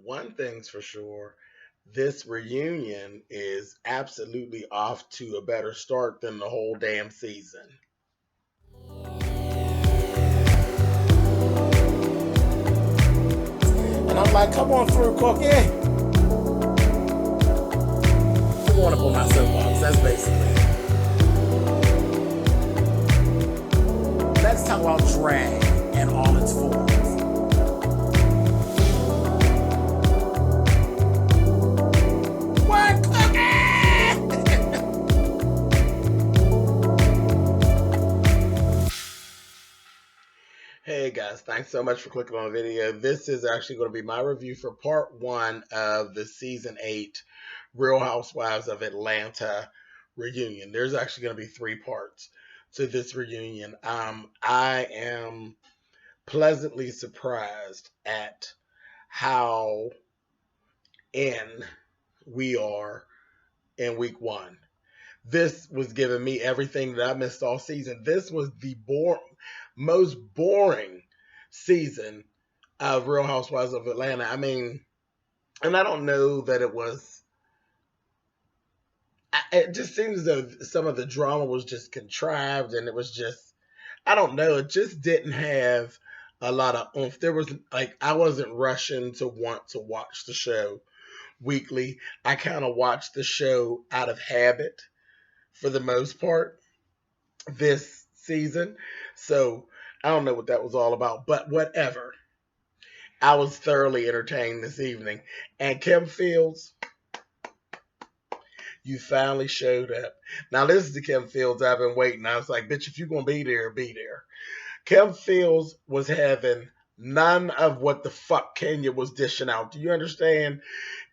One thing's for sure, this reunion is absolutely off to a better start than the whole damn season. And I'm like, come on through, Cookie. Come on up on my soapbox. That's basically it. Let's talk about drag in all its forms. What, Cookie? Hey guys, thanks so much for clicking on the video. This is actually going to be my review for part one of the season 8 Real Housewives of Atlanta reunion. There's actually going to be 3 parts to this reunion. I am pleasantly surprised at how in we are in week 1. This was giving me everything that I missed all season. This was the most boring season of Real Housewives of Atlanta. I mean, and I don't know that it was. It just seems as though some of the drama was just contrived, and it was just. I don't know. It just didn't have a lot of oomph. There was like I wasn't rushing to want to watch the show weekly. I kind of watched the show out of habit for the most part this season. So I don't know what that was all about, but whatever. I was thoroughly entertained this evening. And Kim Fields, you finally showed up. Now, this is the Kim Fields I've been waiting. I was like, bitch, if you're going to be there, be there. Kim Fields was having none of what the fuck Kenya was dishing out. Do you understand?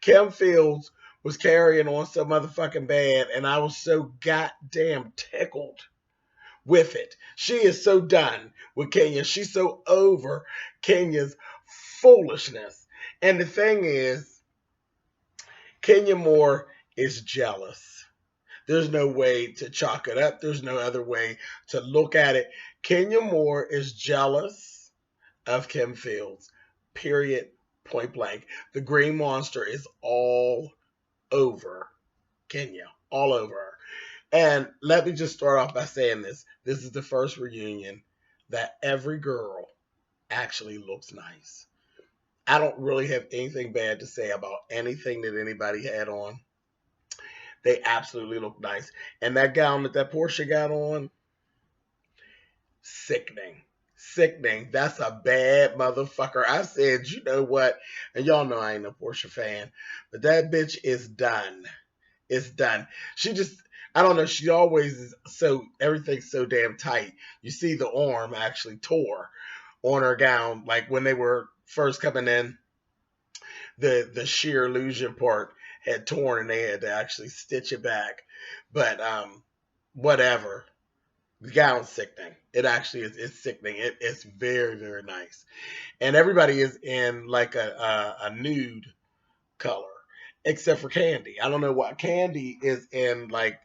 Kim Fields was carrying on so motherfucking bad, and I was so goddamn tickled with it. She is so done with Kenya. She's so over Kenya's foolishness. And the thing is, Kenya Moore is jealous. There's no way to chalk it up. There's no other way to look at it. Kenya Moore is jealous of Kim Fields. Period. Point blank. The Green Monster is all over Kenya. All over her. And let me just start off by saying this. This is the first reunion that every girl actually looks nice. I don't really have anything bad to say about anything that anybody had on. They absolutely look nice. And that gown that Portia got on, sickening. Sickening. That's a bad motherfucker. I said, you know what? And y'all know I ain't a Portia fan. But that bitch is done. It's done. She just, I don't know. She always is so, everything's so damn tight. You see the arm actually tore on her gown. Like when they were first coming in, the sheer illusion part had torn and they had to actually stitch it back. But whatever. The gown's sickening. It actually is. It's sickening. It's very, very nice. And everybody is in like a nude color, except for Candy. I don't know why. Candy is in like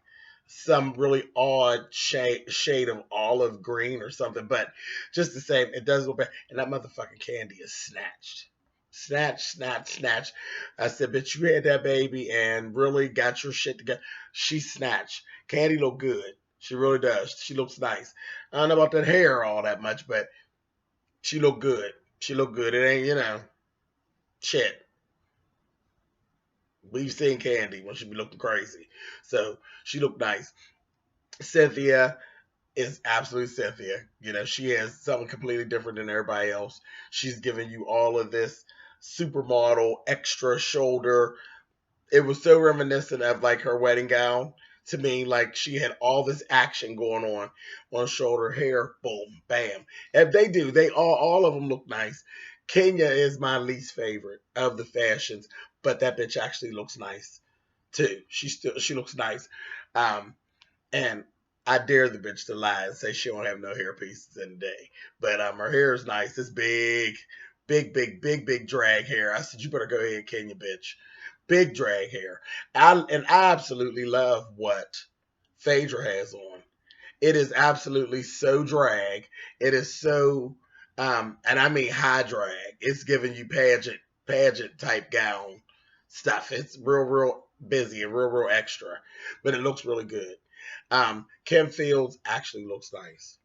some really odd shade of olive green or something, but just the same, it does look bad. And that motherfucking Candy is snatched. Snatch, snatch, snatch. I said, bitch, you had that baby and really got your shit together. She snatched. Candy look good. She really does. She looks nice. I don't know about that hair all that much, but she look good. She look good. It ain't, shit. We've seen Candy when she be looking crazy. So she looked nice. Cynthia is absolutely Cynthia. She has something completely different than everybody else. She's giving you all of this supermodel, extra shoulder. It was so reminiscent of like her wedding gown to me. Like she had all this action going on shoulder, hair, boom, bam. If they do, they all of them look nice. Kenya is my least favorite of the fashions, but that bitch actually looks nice too. She looks nice. And I dare the bitch to lie and say she don't have no hair pieces in the day. But her hair is nice. It's big, big drag hair. I said, you better go ahead, Kenya, bitch. Big drag hair. I absolutely love what Phaedra has on. It is absolutely so drag. It is so, and I mean high drag. It's giving you pageant pageant type gown stuff. It's real busy and real extra, but it looks really good. Kim Fields actually looks nice.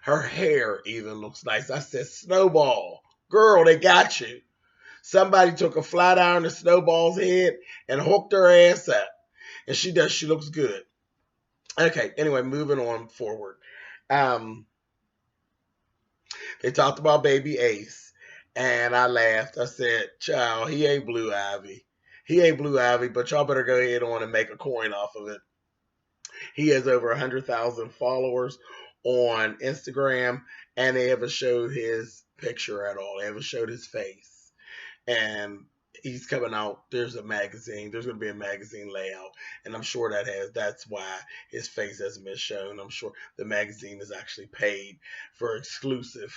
Her hair even looks nice. I said, Snowball, girl, they got you. Somebody took a flat iron to Snowball's head and hooked her ass up. And she does, she looks good. Okay, anyway, moving on forward. Um, they talked about baby Ace, and I laughed. I said, child, he ain't Blue Ivy. He ain't Blue Ivy, but y'all better go ahead on and make a coin off of it. He has over 100,000 followers on Instagram, and they haven't showed his picture at all. They haven't showed his face. And he's coming out. There's a magazine. There's going to be a magazine layout, and I'm sure that's why his face hasn't been shown. I'm sure the magazine is actually paid for exclusive,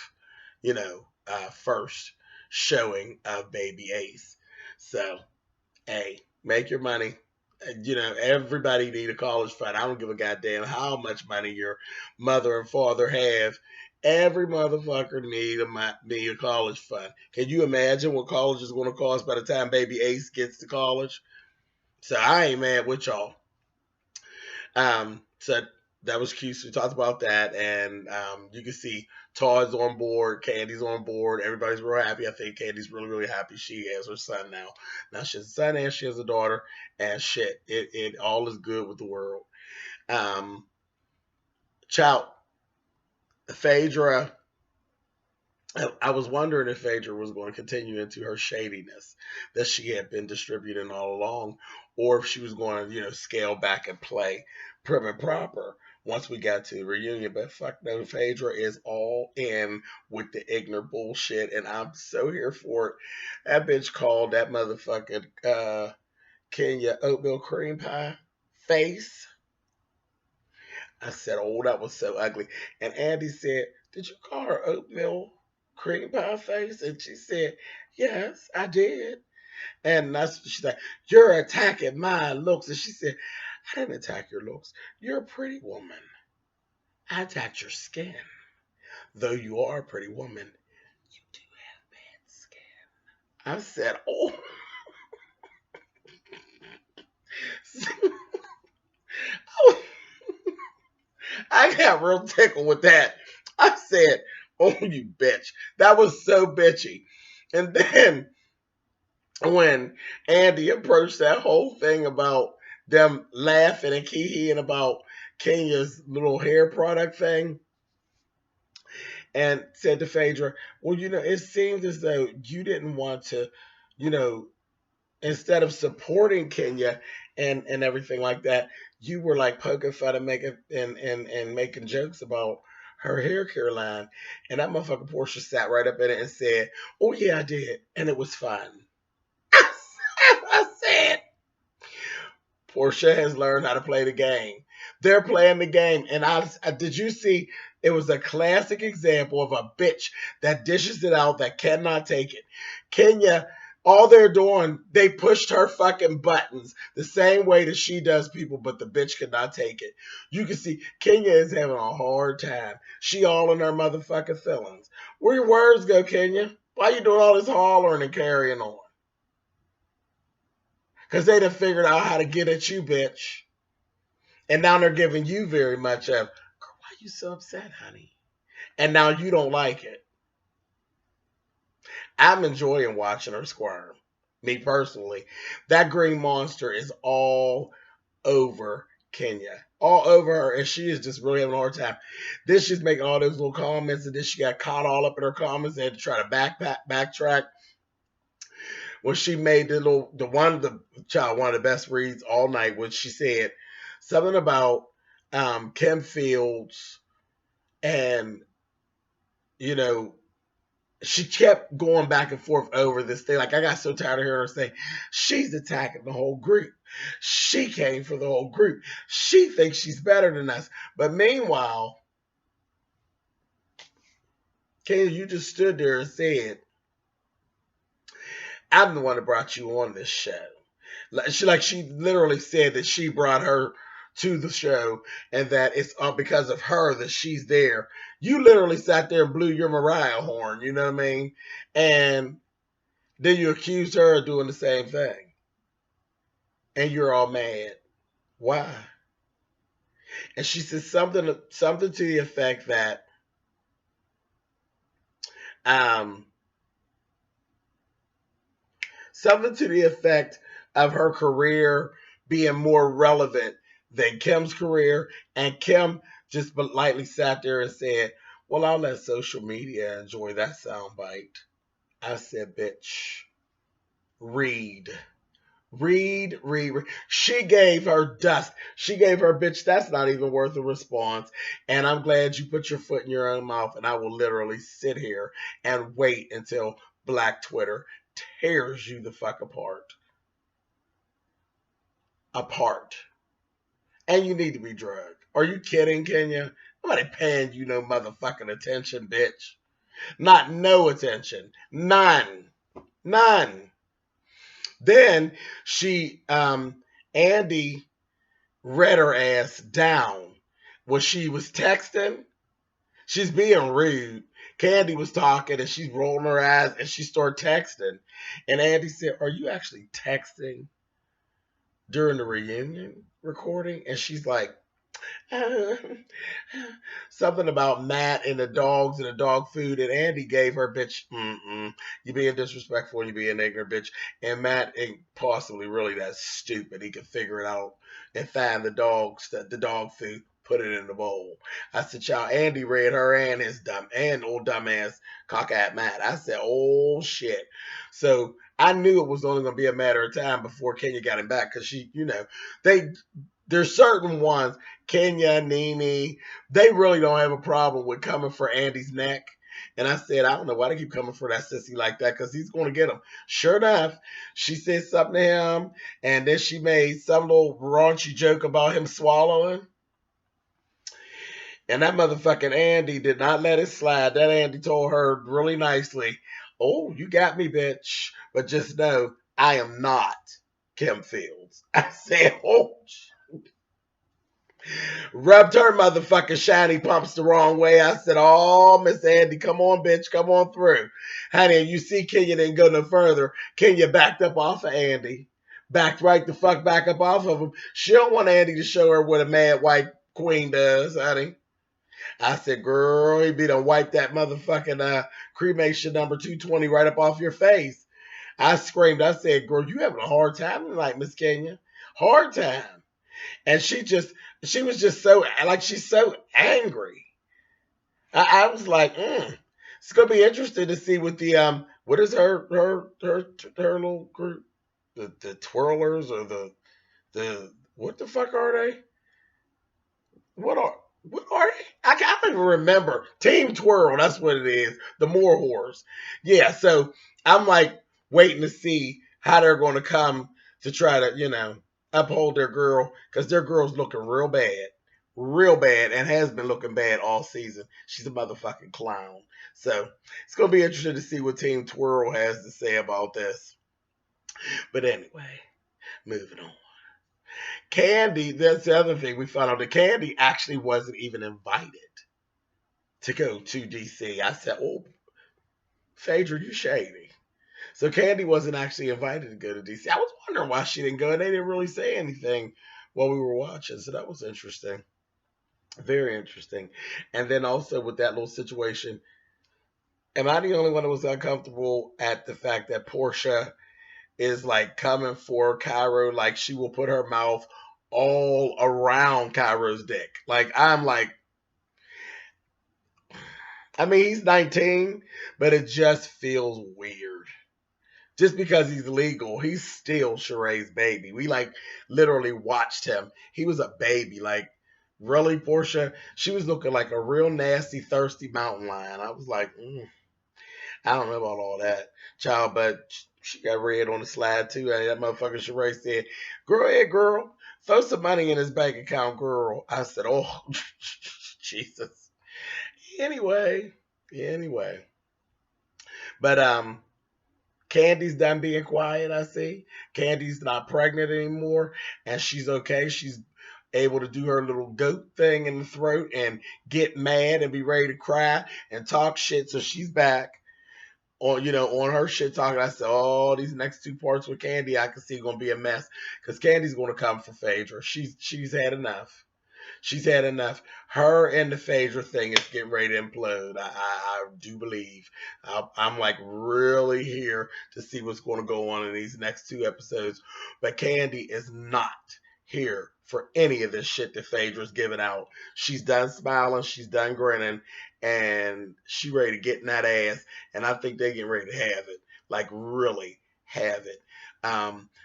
first showing of Baby Ace. So, hey, make your money. Everybody need a college fund. I don't give a goddamn how much money your mother and father have. Every motherfucker need a college fund. Can you imagine what college is going to cost by the time baby Ace gets to college? So I ain't mad with y'all. So that was cute. So we talked about that, and you can see Todd's on board, Candy's on board. Everybody's real happy. I think Candy's really happy. She has her son now. Now she has a son and she has a daughter, and shit, it all is good with the world. Child, Phaedra. I was wondering if Phaedra was going to continue into her shadiness that she had been distributing all along, or if she was going to, scale back and play prim and proper once we got to the reunion. But fuck no, Phaedra is all in with the ignorant bullshit, and I'm so here for it. That bitch called that motherfucking Kenya oatmeal cream pie face. I said, oh, that was so ugly. And Andy said, did you call her oatmeal cream pie face? And she said, yes, I did. And that's what she said, you're attacking my looks. And she said, I didn't attack your looks. You're a pretty woman. I attacked your skin. Though you are a pretty woman, you do have bad skin. I said, oh. I got real tickled with that. I said, oh, you bitch. That was so bitchy. And then when Andy approached that whole thing about them laughing and kikiing about Kenya's little hair product thing, and said to Phaedra, well, it seemed as though you didn't want to, instead of supporting Kenya and everything like that, you were like poking fun and making jokes about her hair care line. And that motherfucker Portia sat right up in it and said, oh yeah, I did. And it was fun. I said, Portia has learned how to play the game. They're playing the game. And I did you see, it was a classic example of a bitch that dishes it out that cannot take it. Kenya, all they're doing, they pushed her fucking buttons the same way that she does people, but the bitch could not take it. You can see Kenya is having a hard time. She all in her motherfucking feelings. Where your words go, Kenya? Why you doing all this hollering and carrying on? Because they done figured out how to get at you, bitch. And now they're giving you very much of, why are you so upset, honey? And now you don't like it. I'm enjoying watching her squirm. Me personally. That green monster is all over Kenya. All over her. And she is just really having a hard time. Then she's making all those little comments. And then she got caught all up in her comments. They had to try to backtrack. When she made one of the best reads all night, when she said something about Kim Fields, and she kept going back and forth over this thing. Like, I got so tired of hearing her say, she's attacking the whole group. She came for the whole group. She thinks she's better than us. But meanwhile, Kenya, you just stood there and said, I'm the one that brought you on this show. She literally said that she brought her to the show and that it's because of her that she's there. You literally sat there and blew your Mariah horn, you know what I mean? And Then you accuse her of doing the same thing. And you're all mad. Why? And she said something to the effect that um something to the effect of her career being more relevant than Kim's career. And Kim just politely sat there and said, well, I'll let social media enjoy that soundbite. I said, bitch, read. Read, read, read. She gave her dust. She gave her, bitch, that's not even worth a response. And I'm glad you put your foot in your own mouth. And I will literally sit here and wait until Black Twitter tears you the fuck apart. Apart. And you need to be drugged. Are you kidding, Kenya? Nobody paying you no motherfucking attention, bitch. Not no attention. None. None. Then Andy read her ass down when she was texting. She's being rude. Candy was talking and she's rolling her eyes and she started texting. And Andy said, are you actually texting during the reunion recording? And she's like, something about Matt and the dogs and the dog food, and Andy gave her, bitch, you being disrespectful and you being ignorant, bitch. And Matt ain't possibly really that stupid. He could figure it out and find the dog food, put it in the bowl. I said, child, Andy read her and his old dumbass cockeyed Matt. I said, oh shit. So I knew it was only gonna be a matter of time before Kenya got him back, because she, there's certain ones, Kenya, Nene, they really don't have a problem with coming for Andy's neck. And I said, I don't know why they keep coming for that sissy like that, because he's going to get him. Sure enough, she said something to him, and then she made some little raunchy joke about him swallowing. And that motherfucking Andy did not let it slide. That Andy told her really nicely, oh, you got me, bitch. But just know, I am not Kim Fields. I said, oh, rubbed her motherfucking shiny pumps the wrong way. I said, oh, Miss Andy, come on, bitch, come on through. Honey, you see Kenya didn't go no further. Kenya backed up off of Andy. Backed right the fuck back up off of him. She don't want Andy to show her what a mad white queen does, honey. I said, girl, he be done wipe that motherfucking cremation number 220 right up off your face. I screamed. I said, girl, you having a hard time tonight, Miss Kenya. Hard time. And she was just so, like, she's so angry. I was like, it's gonna be interesting to see what the what is her little group, the twirlers, or the what the fuck are they? What are they? I can't even remember. Team Twirl, that's what it is. The More Whores. Yeah, so I'm like waiting to see how they're going to come to try to, uphold their girl, because their girl's looking real bad, and has been looking bad all season. She's a motherfucking clown. So it's going to be interesting to see what Team Twirl has to say about this. But anyway, moving on. Candy, that's the other thing we found out, that Candy actually wasn't even invited to go to DC. I said, oh, Phaedra, you shady. So Candy wasn't actually invited to go to DC. I was wondering why she didn't go, and they didn't really say anything while we were watching. So that was interesting. Very interesting. And then also with that little situation, am I the only one that was uncomfortable at the fact that Portia is like coming for Cairo, like she will put her mouth all around Cairo's dick. Like, I'm like, I mean, he's 19, but it just feels weird. Just because he's legal, he's still Sheree's baby. We like literally watched him. He was a baby. Like, really, Portia? She was looking like a real nasty, thirsty mountain lion. I was like, I don't know about all that, child, but she got red on the slide too. That motherfucker Sheree said, "Go ahead, girl. Throw some money in his bank account, girl." I said, "Oh, Jesus." Anyway. But Candy's done being quiet, I see. Candy's not pregnant anymore, and she's okay. She's able to do her little goat thing in the throat and get mad and be ready to cry and talk shit, so she's back. on her shit talking. I said, oh, these next two parts with Candy, I can see gonna be a mess because Candy's gonna come for Phaedra. She's had enough. She's had enough. Her and the Phaedra thing is getting ready to implode. I do believe. I'm like really here to see what's going to go on in these next two episodes. But Candy is not here for any of this shit that Phaedra's giving out. She's done smiling. She's done grinning. And she ready to get in that ass. And I think they getting ready to have it. Like really have it.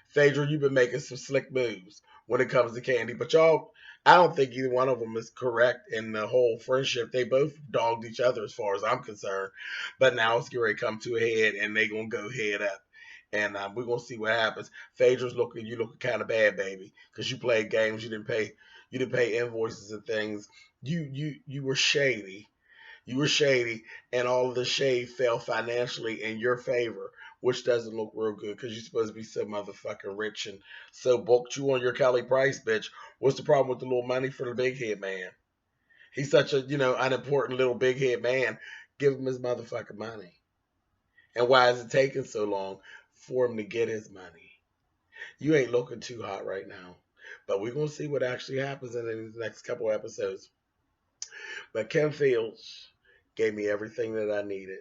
Phaedra, you've been making some slick moves when it comes to Candy. But y'all, I don't think either one of them is correct in the whole friendship. They both dogged each other as far as I'm concerned. But now it's going to come to a head and they're going to go head up. And we're going to see what happens. Phaedra's you looking kind of bad, baby. Because you played games. You didn't pay invoices and things. You were shady. You were shady, and all of the shade fell financially in your favor, which doesn't look real good because you're supposed to be so motherfucking rich and so booked you on your Kelly Price, bitch. What's the problem with the little money for the big head man? He's such a, unimportant little big head man. Give him his motherfucking money. And why is it taking so long for him to get his money? You ain't looking too hot right now. But we're going to see what actually happens in the next couple episodes. But Kim Fields gave me everything that I needed.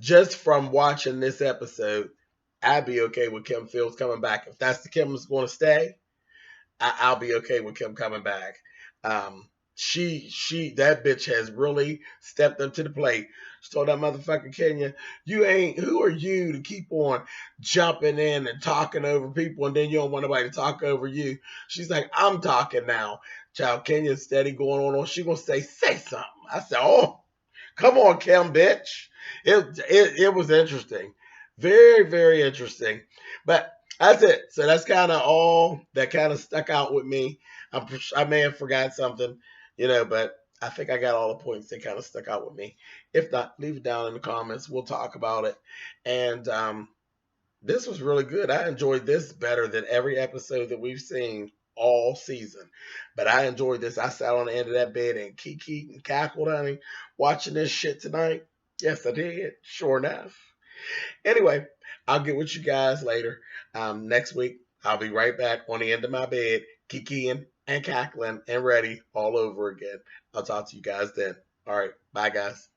Just from watching this episode, I'd be okay with Kim Fields coming back. If that's the Kim that's going to stay, I'll be okay with Kim coming back. That bitch has really stepped up to the plate. She told that motherfucking Kenya, who are you to keep on jumping in and talking over people and then you don't want nobody to talk over you? She's like, I'm talking now. Child, Kenya's steady going on. She gonna say something. I said, oh, come on, Kim, bitch. It was interesting. Very, very interesting. But that's it. So that's kind of all that kind of stuck out with me. I may have forgot something, but I think I got all the points that kind of stuck out with me. If not, leave it down in the comments. We'll talk about it. And this was really good. I enjoyed this better than every episode that we've seen all season. But I enjoyed this. I sat on the end of that bed and kiki and cackled, honey, watching this shit tonight. Yes, I did. Sure enough. Anyway, I'll get with you guys later. Next week, I'll be right back on the end of my bed, kikiing and cackling and ready all over again. I'll talk to you guys then. All right. Bye, guys.